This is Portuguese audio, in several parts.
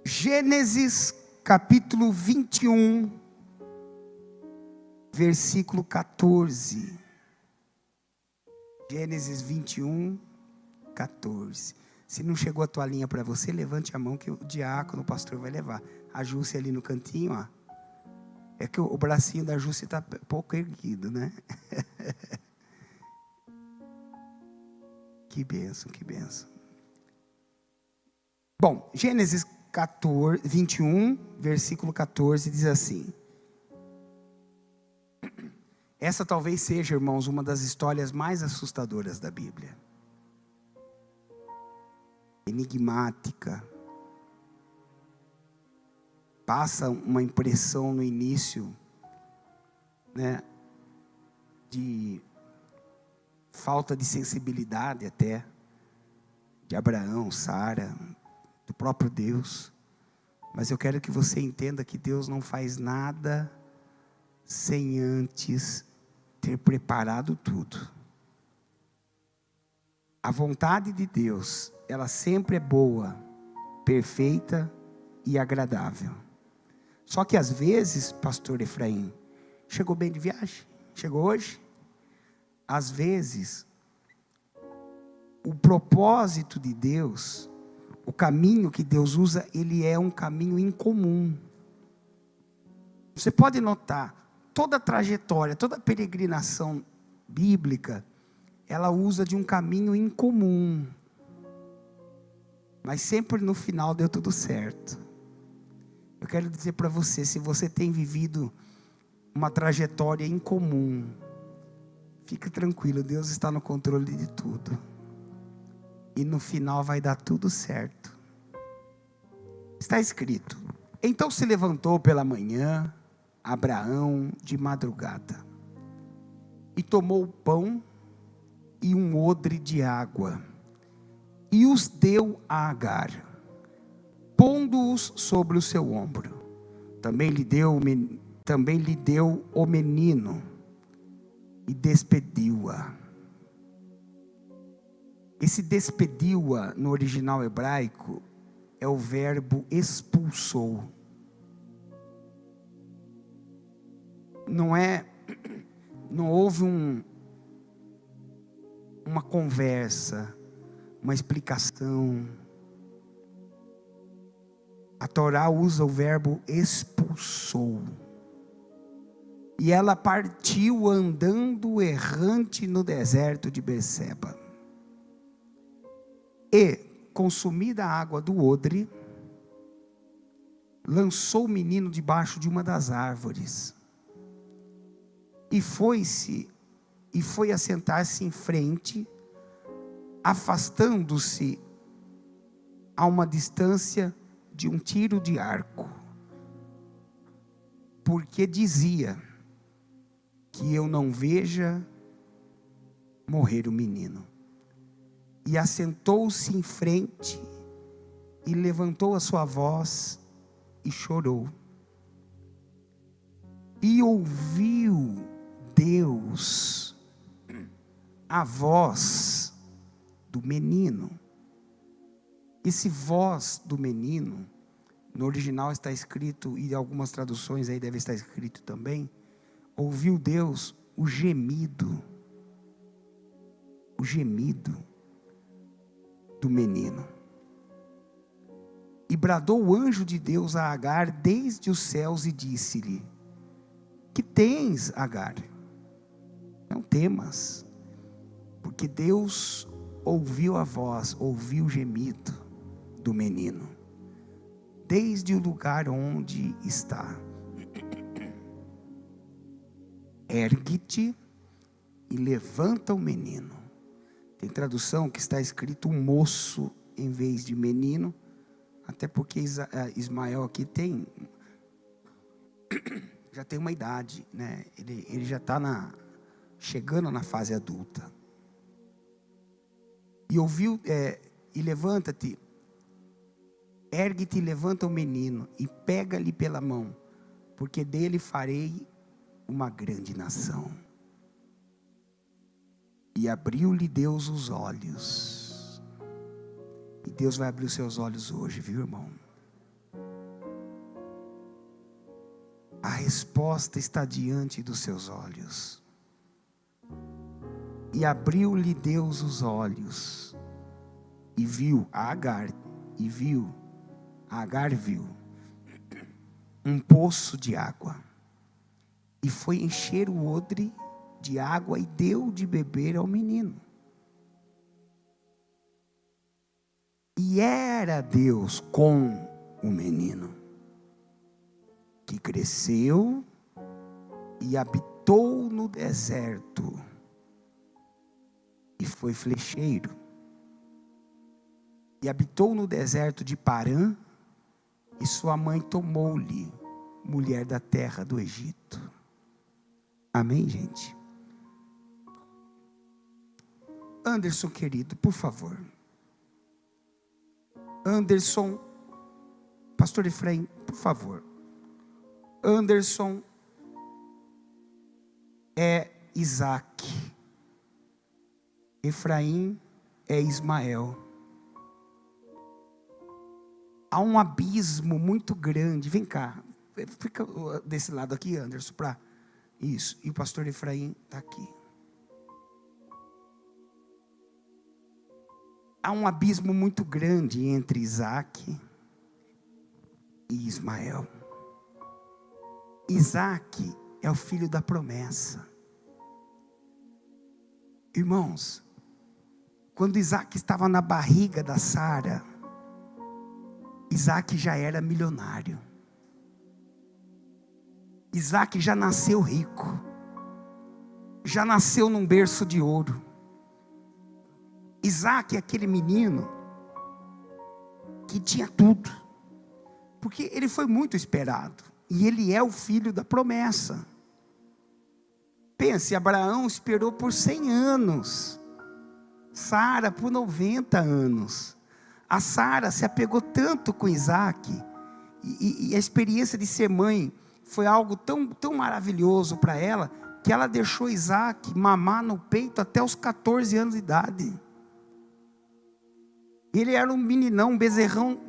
Gênesis capítulo 21, versículo 14. Gênesis 21, 14. Se não chegou a toalhinha para você, levante a mão que o diácono, o pastor, vai levar. A Jússia ali no cantinho, ó. É que o bracinho da Jússia está pouco erguido, né? Que bênção, que bênção. Bom, Gênesis 21, versículo 14, diz assim. Essa talvez seja, irmãos, uma das histórias mais assustadoras da Bíblia. Enigmática. Passa uma impressão no início, né, de falta de sensibilidade até, de Abraão, Sara, do próprio Deus. Mas eu quero que você entenda que Deus não faz nada sem antes ter preparado tudo. A vontade de Deus, ela sempre é boa, perfeita e agradável. Só que às vezes, pastor Efraim, chegou bem de viagem? Chegou hoje? Às vezes, o propósito de Deus, o caminho que Deus usa, ele é um caminho incomum. Você pode notar, toda a trajetória, toda a peregrinação bíblica, ela usa de um caminho incomum. Mas sempre no final deu tudo certo. Eu quero dizer para você, se você tem vivido uma trajetória incomum, fica tranquilo, Deus está no controle de tudo. E no final vai dar tudo certo. Está escrito: então se levantou pela manhã Abraão de madrugada, e tomou o pão e um odre de água, e os deu a Agar, pondo-os sobre o seu ombro. Também lhe deu o menino, e despediu-a. Esse despediu-a, no original hebraico, é o verbo expulsou. Não houve uma conversa, uma explicação. A Torá usa o verbo expulsou. E ela partiu andando errante no deserto de Berseba. E, consumida a água do odre, lançou o menino debaixo de uma das árvores. E foi assentar-se em frente, afastando-se a uma distância de um tiro de arco. Porque dizia: que eu não veja morrer o menino. E assentou-se em frente, e levantou a sua voz, e chorou. E ouviu Deus a voz do menino. Esse voz do menino, no original está escrito, e algumas traduções aí deve estar escrito também, ouviu Deus o gemido do menino. E bradou o anjo de Deus a Agar desde os céus e disse-lhe: que tens, Agar? Não temas, porque Deus ouviu a voz, ouviu o gemido do menino, desde o lugar onde está. Ergue-te e levanta o menino. Tem tradução que está escrito moço em vez de menino, até porque Ismael aqui já tem uma idade, né? Ele já está chegando na fase adulta. E ouviu, e levanta-te, ergue-te e levanta o menino, e pega-lhe pela mão, porque dele farei uma grande nação. E abriu-lhe Deus os olhos. E Deus vai abrir os seus olhos hoje, viu, irmão? A resposta está diante dos seus olhos. E abriu-lhe Deus os olhos. E viu Agar viu um poço de água. E foi encher o odre de água e deu de beber ao menino. E era Deus com o menino, que cresceu e habitou no deserto, e foi flecheiro, e habitou no deserto de Parã, e sua mãe tomou-lhe mulher da terra do Egito. Amém, gente? Anderson, querido, por favor. Anderson, pastor Efraim, por favor. Anderson é Isaac. Efraim é Ismael. Há um abismo muito grande. Vem cá, fica desse lado aqui, Anderson, para isso. E o pastor Efraim está aqui. Há um abismo muito grande entre Isaac e Ismael. Isaac é o filho da promessa. Irmãos, quando Isaac estava na barriga da Sara, Isaac já era milionário. Isaac já nasceu rico. Já nasceu num berço de ouro. Isaac é aquele menino que tinha tudo, porque ele foi muito esperado, e ele é o filho da promessa. Pense, Abraão esperou por 100 anos, Sara por 90 anos. A Sara se apegou tanto com Isaac, e a experiência de ser mãe foi algo tão maravilhoso para ela, que ela deixou Isaac mamar no peito até os 14 anos de idade. Ele era um meninão, um bezerrão,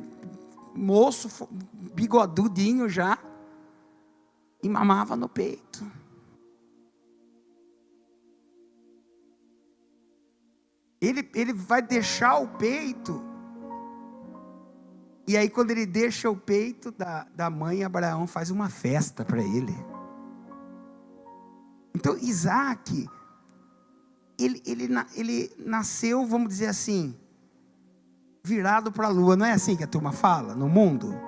moço, bigodudinho já, e mamava no peito. Ele vai deixar o peito, e aí quando ele deixa o peito da mãe, Abraão faz uma festa para ele. Então Isaac, ele nasceu, vamos dizer assim, virado para a lua. Não é assim que a turma fala no mundo?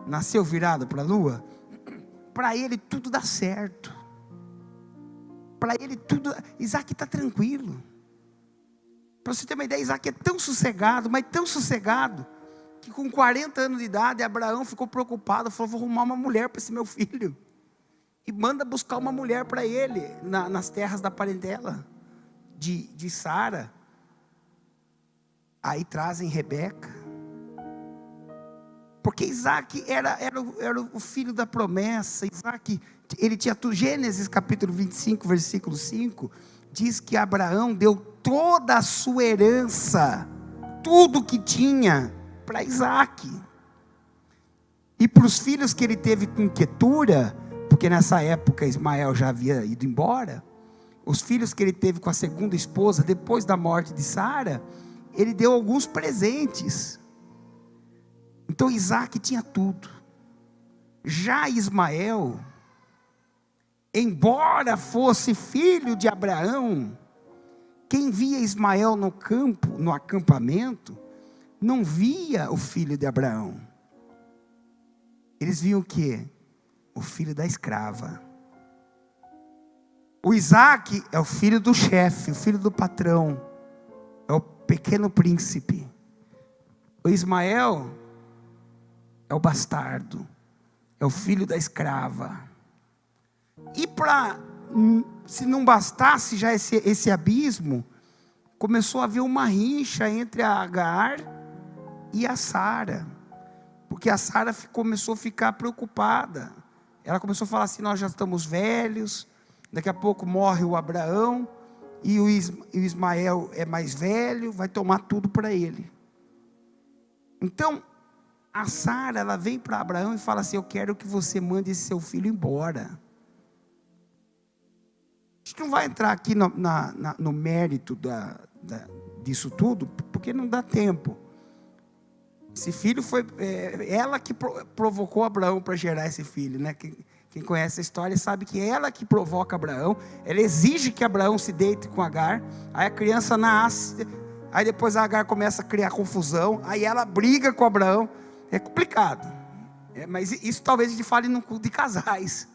Nasceu virado para a lua. Para ele tudo dá certo. Para ele tudo. Isaac está tranquilo. Para você ter uma ideia, Isaac é tão sossegado, mas tão sossegado, que com 40 anos de idade, Abraão ficou preocupado. Falou: vou arrumar uma mulher para esse meu filho. E manda buscar uma mulher para ele, nas terras da parentela de Sara. Aí trazem Rebeca, porque Isaac era o filho da promessa. Isaac, ele tinha tudo. Gênesis capítulo 25, versículo 5, diz que Abraão deu toda a sua herança, tudo que tinha, para Isaac. E para os filhos que ele teve com Quetura, porque nessa época Ismael já havia ido embora, os filhos que ele teve com a segunda esposa, depois da morte de Sara, ele deu alguns presentes. Então Isaac tinha tudo. Já Ismael, embora fosse filho de Abraão, quem via Ismael no campo, no acampamento, não via o filho de Abraão. Eles viam o quê? O filho da escrava. O Isaac é o filho do chefe, o filho do patrão, é o pequeno príncipe. O Ismael é o bastardo, é o filho da escrava. E se não bastasse já esse abismo, começou a haver uma rixa entre a Agar e a Sara, porque a Sara começou a ficar preocupada. Ela começou a falar assim: nós já estamos velhos, daqui a pouco morre o Abraão, e o Ismael é mais velho, vai tomar tudo para ele. Então, a Sara, ela vem para Abraão e fala assim: eu quero que você mande esse seu filho embora. A gente não vai entrar aqui no mérito disso tudo, porque não dá tempo. Esse filho foi ela que provocou Abraão para gerar esse filho, né? Quem conhece a história sabe que é ela que provoca Abraão. Ela exige que Abraão se deite com Agar. Aí a criança nasce. Aí depois a Agar começa a criar confusão. Aí ela briga com Abraão. É complicado. Mas isso talvez a gente fale no culto de casais.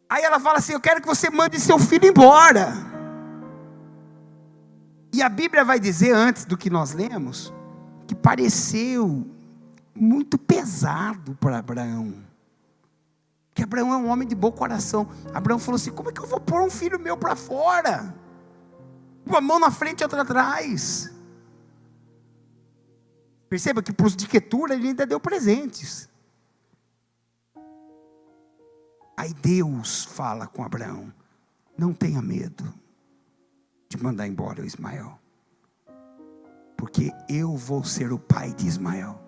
Aí ela fala assim: eu quero que você mande seu filho embora. E a Bíblia vai dizer, antes do que nós lemos, que pareceu muito pesado para Abraão. Porque Abraão é um homem de bom coração. Abraão falou assim: como é que eu vou pôr um filho meu para fora? Com a mão na frente e outra atrás. Perceba que para os de Quetura ele ainda deu presentes. Aí Deus fala com Abraão: não tenha medo de mandar embora o Ismael, porque eu vou ser o pai de Ismael.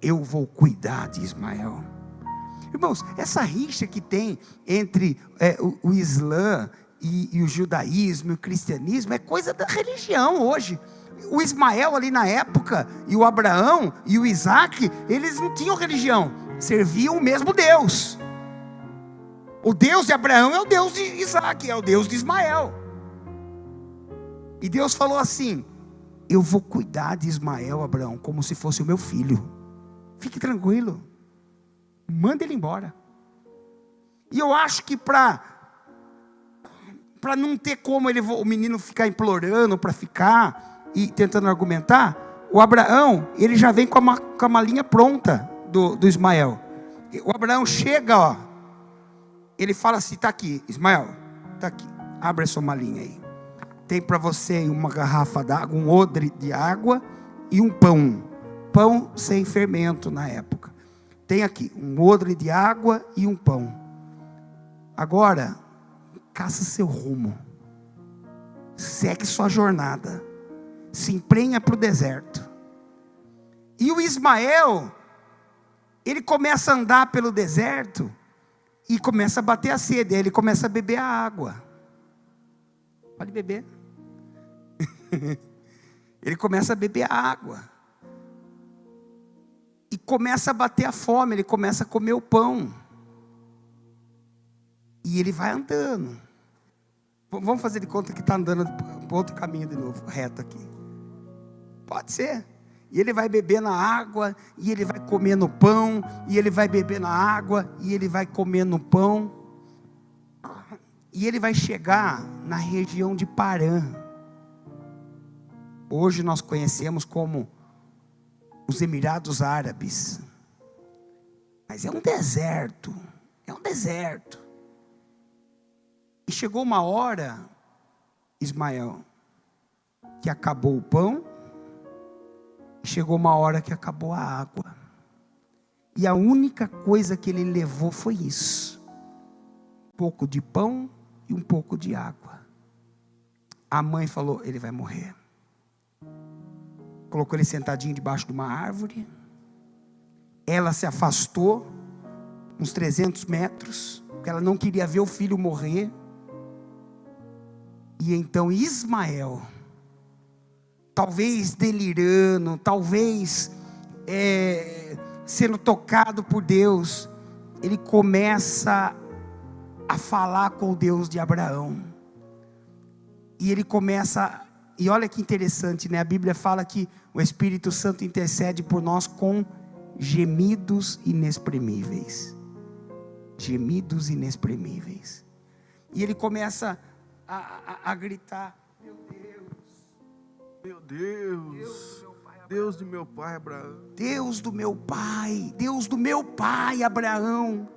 Eu vou cuidar de Ismael. Irmãos, essa rixa que tem entre o Islã e o judaísmo e o cristianismo é coisa da religião hoje. O Ismael ali na época, e o Abraão e o Isaac, eles não tinham religião, serviam o mesmo Deus. O Deus de Abraão é o Deus de Isaac, é o Deus de Ismael. E Deus falou assim: eu vou cuidar de Ismael, Abraão, como se fosse o meu filho. Fique tranquilo, manda ele embora. E eu acho que para não ter como o menino ficar implorando para ficar e tentando argumentar, o Abraão, ele já vem com a malinha pronta do Ismael. O Abraão chega, ó, ele fala assim: está aqui, Ismael, está aqui, abre a sua malinha aí. Tem para você uma garrafa d'água, um odre de água e um pão sem fermento na época. Tem aqui um odre de água e um pão. Agora, caça seu rumo, segue sua jornada, se emprenha para o deserto. E o Ismael, ele começa a andar pelo deserto e começa a bater a sede. Aí ele começa a beber a água. Pode beber. Ele começa a beber a água e começa a bater a fome. Ele começa a comer o pão e ele vai andando. Vamos fazer de conta que está andando para outro caminho de novo, reto aqui. Pode ser. E ele vai beber na água, e ele vai comer no pão, e ele vai beber na água, e ele vai comer no pão. E ele vai chegar na região de Parã. Hoje nós conhecemos como os Emirados Árabes. Mas é um deserto. E chegou uma hora, Ismael, que acabou o pão. Chegou uma hora que acabou a água. E a única coisa que ele levou foi isso: um pouco de pão e um pouco de água. A mãe falou: ele vai morrer. Colocou ele sentadinho debaixo de uma árvore. Ela se afastou uns 300 metros, porque ela não queria ver o filho morrer. E então Ismael, talvez delirando, talvez sendo tocado por Deus, ele começa a falar com o Deus de Abraão. E ele começa, e olha que interessante, né? A Bíblia fala que o Espírito Santo intercede por nós com gemidos inexprimíveis. Gemidos inexprimíveis. E ele começa a gritar: meu Deus, Deus do meu pai Abraão, Deus do meu pai Abraão,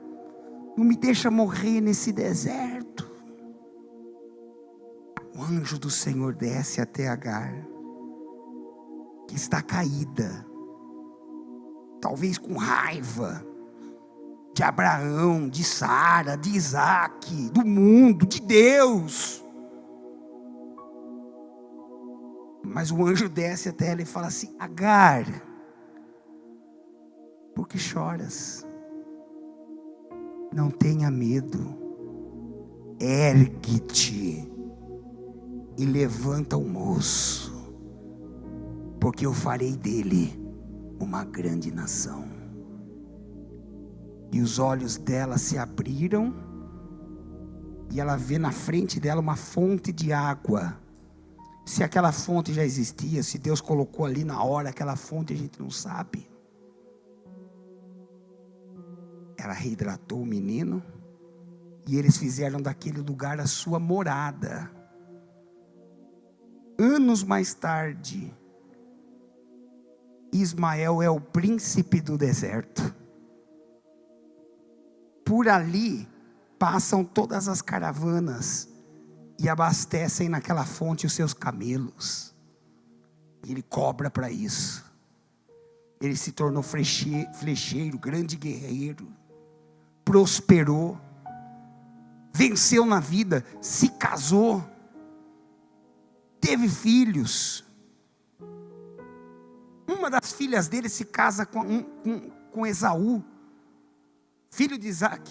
não me deixa morrer nesse deserto. O anjo do Senhor desce até Agar, que está caída, talvez com raiva de Abraão, de Sara, de Isaac, do mundo, de Deus. Mas o anjo desce até ela e fala assim: Agar, por que choras? Não tenha medo, ergue-te e levanta o moço, porque eu farei dele uma grande nação. E os olhos dela se abriram, e ela vê na frente dela uma fonte de água. Se aquela fonte já existia, se Deus colocou ali na hora aquela fonte, a gente não sabe. Ela reidratou o menino, e eles fizeram daquele lugar a sua morada. Anos mais tarde, Ismael é o príncipe do deserto. Por ali passam todas as caravanas e abastecem naquela fonte os seus camelos. E ele cobra para isso. Ele se tornou flecheiro, grande guerreiro, prosperou, venceu na vida, se casou, teve filhos. Uma das filhas dele se casa com Esaú, filho de Isaac.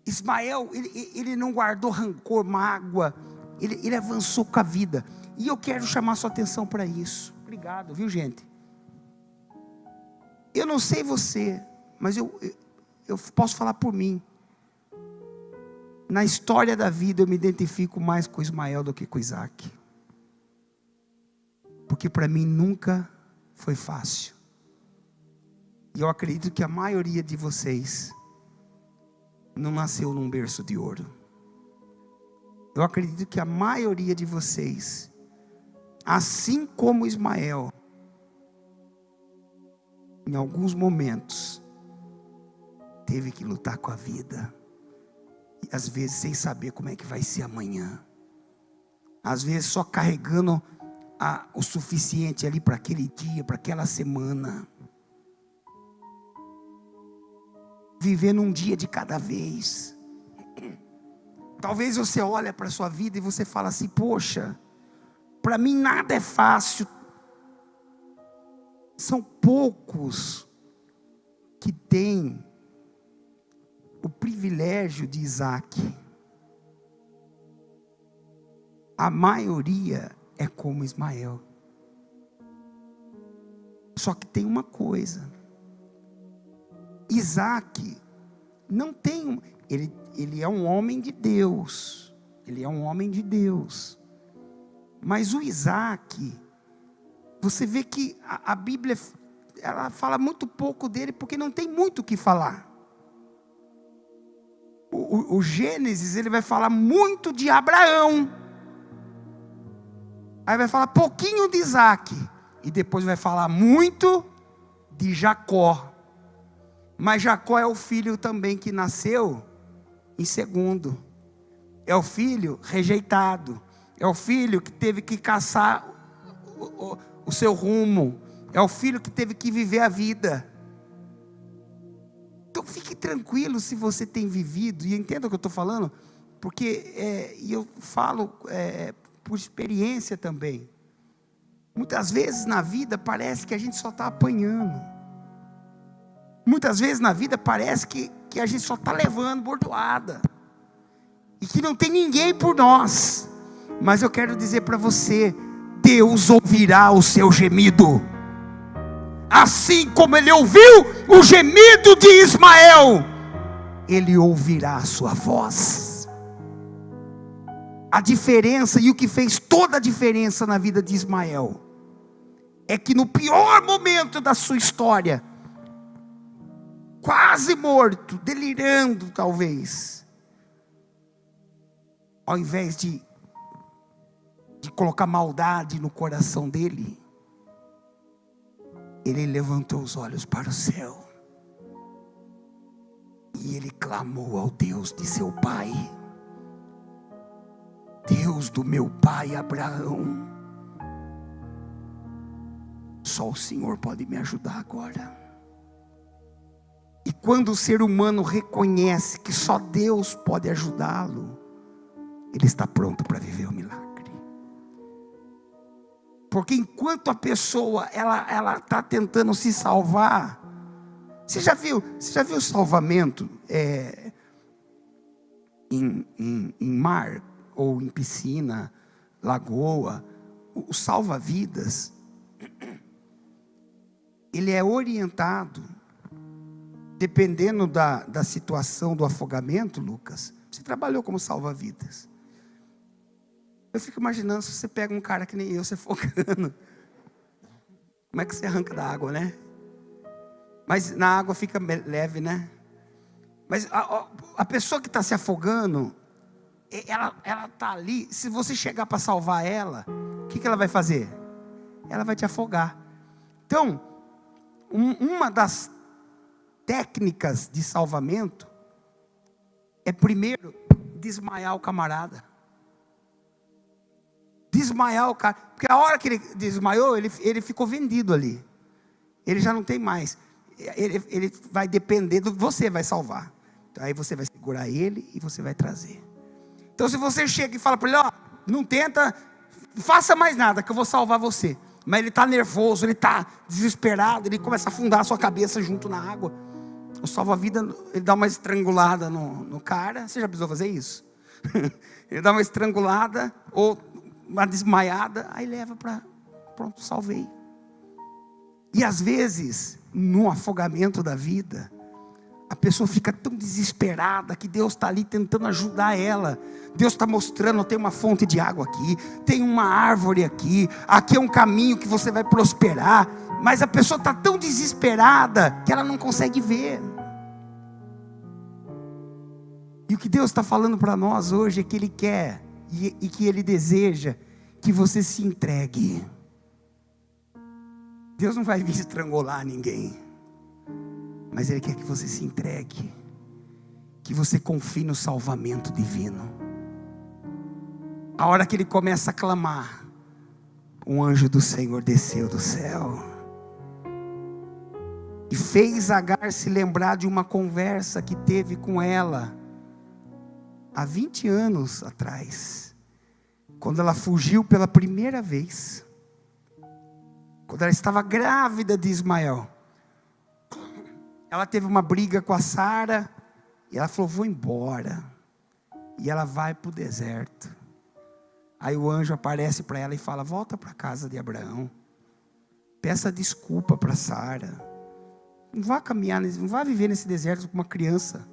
Ismael, ele não guardou rancor, mágoa, ele avançou com a vida. E eu quero chamar sua atenção para isso. Obrigado, viu, gente? Eu não sei você, mas eu posso falar por mim. Na história da vida eu me identifico mais com Ismael do que com Isaac. Porque para mim nunca foi fácil. E eu acredito que a maioria de vocês não nasceu num berço de ouro. Eu acredito que a maioria de vocês, assim como Ismael, em alguns momentos, teve que lutar com a vida. E às vezes sem saber como é que vai ser amanhã. Às vezes só carregando o suficiente ali para aquele dia, para aquela semana. Vivendo um dia de cada vez. Talvez você olhe para a sua vida e você fala assim: poxa, para mim nada é fácil. São poucos que têm o privilégio de Isaac. A maioria é como Ismael. Só que tem uma coisa: Isaac não tem, ele é um homem de Deus. Ele é um homem de Deus. Mas o Isaac, você vê que a Bíblia, ela fala muito pouco dele, porque não tem muito o que falar. O Gênesis, ele vai falar muito de Abraão. Aí vai falar pouquinho de Isaac. E depois vai falar muito de Jacó. Mas Jacó é o filho também que nasceu em segundo. É o filho rejeitado. É o filho que teve que caçar o seu rumo. É o filho que teve que viver a vida. Então fique tranquilo se você tem vivido. E entenda o que eu estou falando. Porque eu falo por experiência também. Muitas vezes na vida parece que a gente só está apanhando. Muitas vezes na vida parece que a gente só está levando bordoada. E que não tem ninguém por nós. Mas eu quero dizer para você: Deus ouvirá o seu gemido. Assim como Ele ouviu o gemido de Ismael, Ele ouvirá a sua voz. A diferença, e o que fez toda a diferença na vida de Ismael, é que no pior momento da sua história, quase morto, delirando talvez, ao invés de colocar maldade no coração dele, ele levantou os olhos para o céu, e ele clamou ao Deus de seu pai: Deus do meu pai Abraão, só o Senhor pode me ajudar agora. quando o ser humano reconhece que só Deus pode ajudá-lo, ele está pronto para viver o milagre. Porque enquanto a pessoa ela está tentando se salvar, você já viu o salvamento em mar ou em piscina, lagoa? O salva-vidas, ele é orientado dependendo da situação do afogamento. Lucas, você trabalhou como salva-vidas. Eu fico imaginando se você pega um cara que nem eu, se afogando. Como é que você arranca da água, né? Mas na água fica leve, né? Mas a pessoa que está se afogando, ela está ali. Se você chegar para salvar ela, o que ela vai fazer? Ela vai te afogar. Então, uma das técnicas de salvamento é primeiro desmaiar o camarada. Desmaiar o cara, porque a hora que ele desmaiou, ele ficou vendido ali. Ele já não tem mais. Ele vai depender do você vai salvar. Então, aí você vai segurar ele e você vai trazer. Então, se você chega e fala para ele, não tenta, faça mais nada que eu vou salvar você. Mas ele está nervoso, ele está desesperado, ele começa a afundar a sua cabeça junto na água. O salva-vida, ele dá uma estrangulada no cara. Você já precisou fazer isso? Ele dá uma estrangulada ou uma desmaiada, aí leva para, pronto, salvei. E às vezes, no afogamento da vida, a pessoa fica tão desesperada que Deus está ali tentando ajudar ela. Deus está mostrando, tem uma fonte de água aqui, tem uma árvore aqui é um caminho que você vai prosperar. Mas a pessoa está tão desesperada que ela não consegue ver. E o que Deus está falando para nós hoje é que Ele quer e que Ele deseja que você se entregue. Deus não vai vir estrangular ninguém, mas Ele quer que você se entregue, que você confie no salvamento divino. A hora que ele começa a clamar, um anjo do Senhor desceu do céu e fez Agar se lembrar de uma conversa que teve com ela há 20 anos atrás, quando ela fugiu pela primeira vez, quando ela estava grávida de Ismael. Ela teve uma briga com a Sara e ela falou, vou embora. E ela vai para o deserto. Aí o anjo aparece para ela e fala, volta para a casa de Abraão, peça desculpa para Sara, não vá caminhar, não vá viver nesse deserto com uma criança.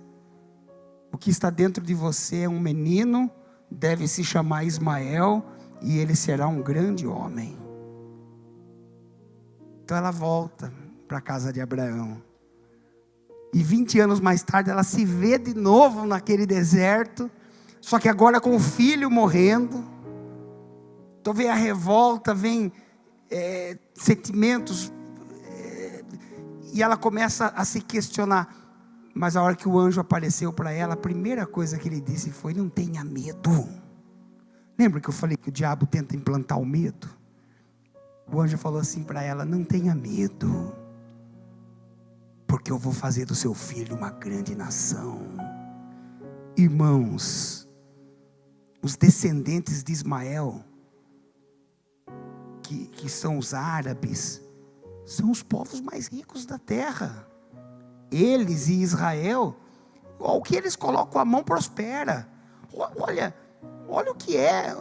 O que está dentro de você é um menino, deve se chamar Ismael, e ele será um grande homem. Então ela volta para a casa de Abraão. E 20 anos mais tarde ela se vê de novo naquele deserto, só que agora com o filho morrendo. Então vem a revolta, vem sentimentos, e ela começa a se questionar. Mas a hora que o anjo apareceu para ela, a primeira coisa que ele disse foi, não tenha medo. Lembra que eu falei que o diabo tenta implantar o medo? O anjo falou assim para ela, não tenha medo, porque eu vou fazer do seu filho uma grande nação. Irmãos, os descendentes de Ismael, que são os árabes, são os povos mais ricos da terra. Eles e Israel, o que eles colocam a mão prospera. Olha o que é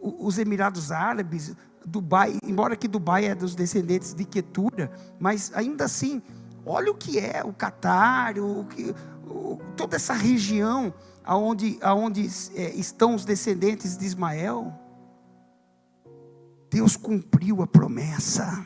os Emirados Árabes, Dubai, embora que Dubai é dos descendentes de Quetura, mas ainda assim, olha o que é o Catar, toda essa região aonde estão os descendentes de Ismael. Deus cumpriu a promessa.